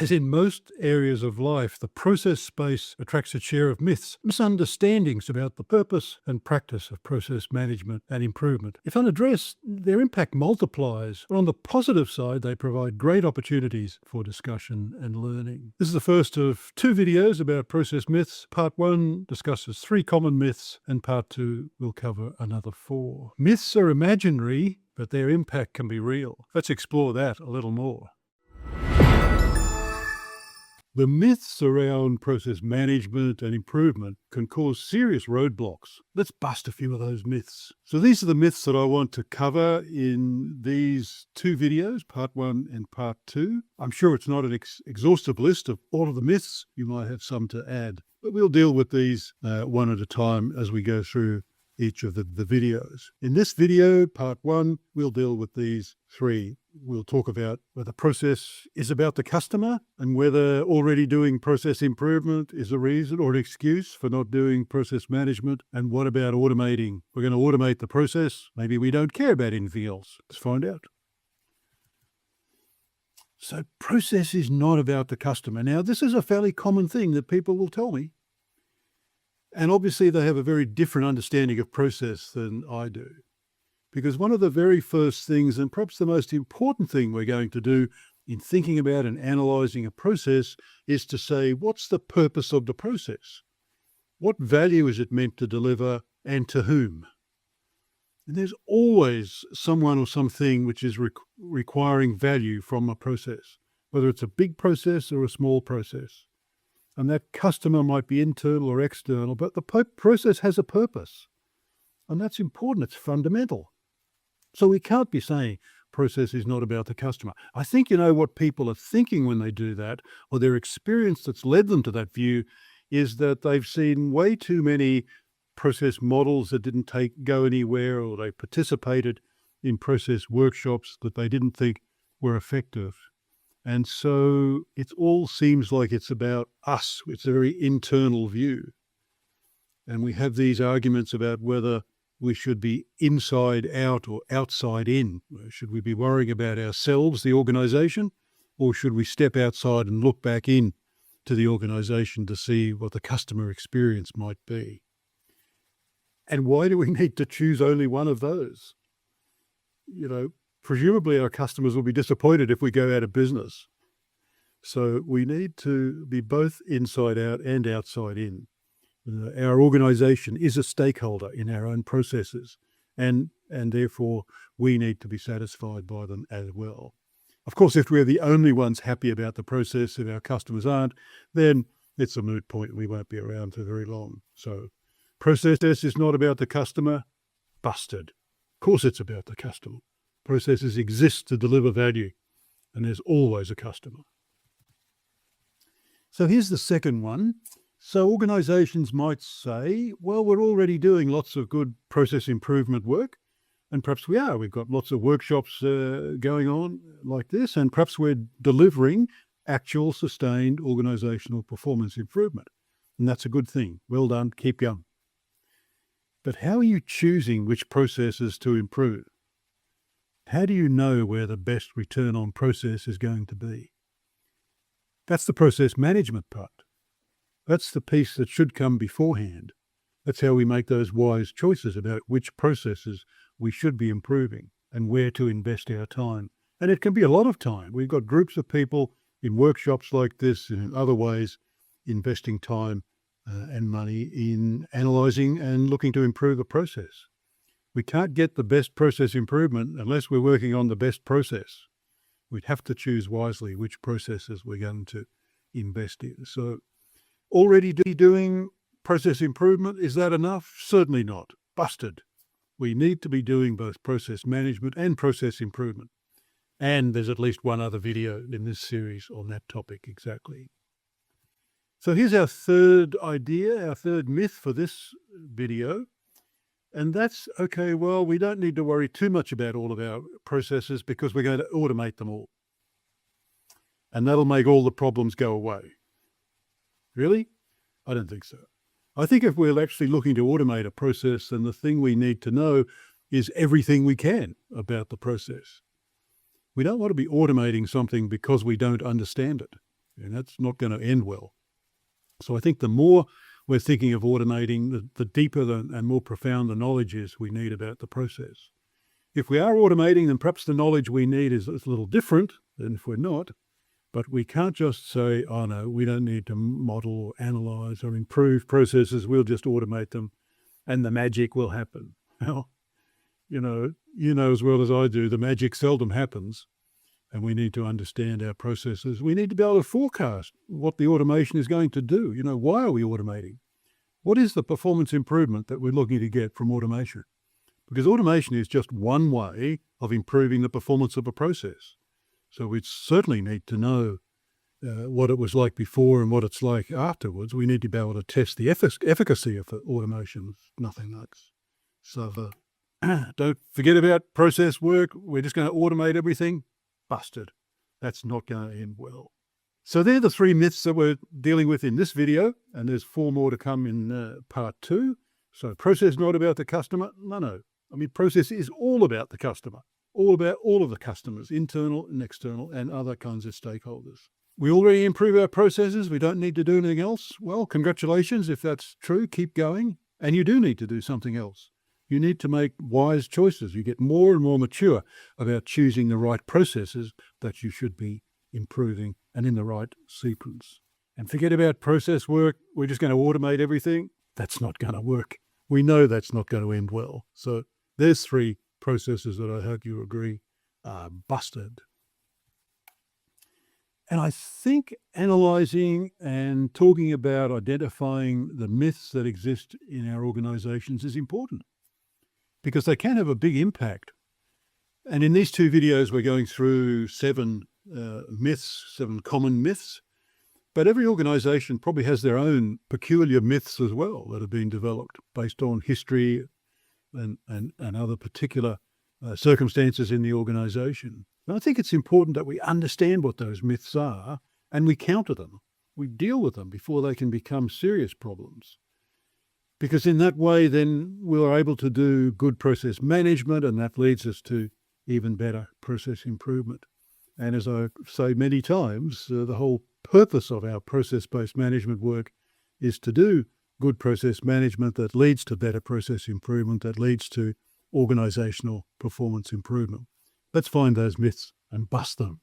As in most areas of life, the process space attracts a share of myths, misunderstandings about the purpose and practice of process management and improvement. If unaddressed, their impact multiplies, but on the positive side, they provide great opportunities for discussion and learning. This is the first of 2 videos about process myths. Part 1 discusses 3 common myths, and Part 2 will cover another 4. Myths are imaginary, but their impact can be real. Let's explore that a little more. The myths around process management and improvement can cause serious roadblocks. Let's bust a few of those myths. So these are the myths that I want to cover in these 2 videos, Part 1 and Part 2. I'm sure it's not an exhaustive list of all of the myths. You might have some to add, but we'll deal with these one at a time as we go through each of the videos. In this video, Part 1, we'll deal with these 3. We'll talk about whether process is about the customer and whether already doing process improvement is a reason or an excuse for not doing process management. And what about automating? We're going to automate the process. Maybe we don't care about anything else. Let's find out. So process is not about the customer. Now, this is a fairly common thing that people will tell me. And obviously they have a very different understanding of process than I do. Because one of the very first things, and perhaps the most important thing we're going to do in thinking about and analysing a process, is to say, what's the purpose of the process? What value is it meant to deliver, and to whom? And there's always someone or something which is requiring value from a process, whether it's a big process or a small process. And that customer might be internal or external, but the process has a purpose. And that's important, it's fundamental. So we can't be saying process is not about the customer. I think you know what people are thinking when they do that, or their experience that's led them to that view, is that they've seen way too many process models that didn't go anywhere, or they participated in process workshops that they didn't think were effective. And so it all seems like it's about us. It's a very internal view. And we have these arguments about whether we should be inside out or outside in. Should we be worrying about ourselves, the organisation, or should we step outside and look back in to the organisation to see what the customer experience might be? And why do we need to choose only one of those? Presumably our customers will be disappointed if we go out of business. So we need to be both inside out and outside in. Our organisation is a stakeholder in our own processes, and therefore we need to be satisfied by them as well. Of course, if we're the only ones happy about the process and our customers aren't, then it's a moot point and we won't be around for very long. So process is not about the customer. Busted. Of course it's about the customer. Processes exist to deliver value, and there's always a customer. So here's the second one. So organisations might say, well, we're already doing lots of good process improvement work, and perhaps we are. We've got lots of workshops going on like this, and perhaps we're delivering actual sustained organisational performance improvement. And that's a good thing. Well done, keep going. But how are you choosing which processes to improve? How do you know where the best return on process is going to be? That's the process management part. That's the piece that should come beforehand. That's how we make those wise choices about which processes we should be improving and where to invest our time. And it can be a lot of time. We've got groups of people in workshops like this and in other ways investing time and money in analysing and looking to improve the process. We can't get the best process improvement unless we're working on the best process. We'd have to choose wisely which processes we're going to invest in. So already doing process improvement, is that enough? Certainly not. Busted. We need to be doing both process management and process improvement. And there's at least one other video in this series on that topic exactly. So here's our third idea, our third myth for this video. And that's, okay, well, we don't need to worry too much about all of our processes because we're going to automate them all. And that'll make all the problems go away. Really? I don't think so. I think if we're actually looking to automate a process, then the thing we need to know is everything we can about the process. We don't want to be automating something because we don't understand it. and that's not going to end well. So I think the more we're thinking of automating, the deeper and more profound the knowledge is we need about the process. If we are automating, then perhaps the knowledge we need is a little different than if we're not. But we can't just say, oh no, we don't need to model or analyze or improve processes. We'll just automate them and the magic will happen. Well, you know as well as I do, the magic seldom happens. And we need to understand our processes. We need to be able to forecast what the automation is going to do. Why are we automating? What is the performance improvement that we're looking to get from automation? Because automation is just one way of improving the performance of a process. So we certainly need to know what it was like before and what it's like afterwards. We need to be able to test the efficacy of automation. Nothing else. So don't forget about process work. We're just going to automate everything. Busted. That's not going to end well. So they're the 3 myths that we're dealing with in this video, and there's 4 more to come in part 2. So process not about the customer? No. I mean, process is all about the customer, all about all of the customers, internal and external, and other kinds of stakeholders. We already improve our processes. We don't need to do anything else. Well, congratulations. If that's true, keep going. And you do need to do something else. You need to make wise choices. You get more and more mature about choosing the right processes that you should be improving and in the right sequence. And forget about process work. We're just going to automate everything. That's not going to work. We know that's not going to end well. So there's 3 processes that I hope you agree are busted. And I think analysing and talking about identifying the myths that exist in our organisations is important, because they can have a big impact. And in these 2 videos, we're going through 7 myths, 7 common myths. But every organisation probably has their own peculiar myths as well that have been developed based on history and other particular circumstances in the organisation. And I think it's important that we understand what those myths are and we counter them. We deal with them before they can become serious problems. Because in that way, then we're able to do good process management, and that leads us to even better process improvement. And as I say many times, the whole purpose of our process-based management work is to do good process management that leads to better process improvement, that leads to organisational performance improvement. Let's find those myths and bust them.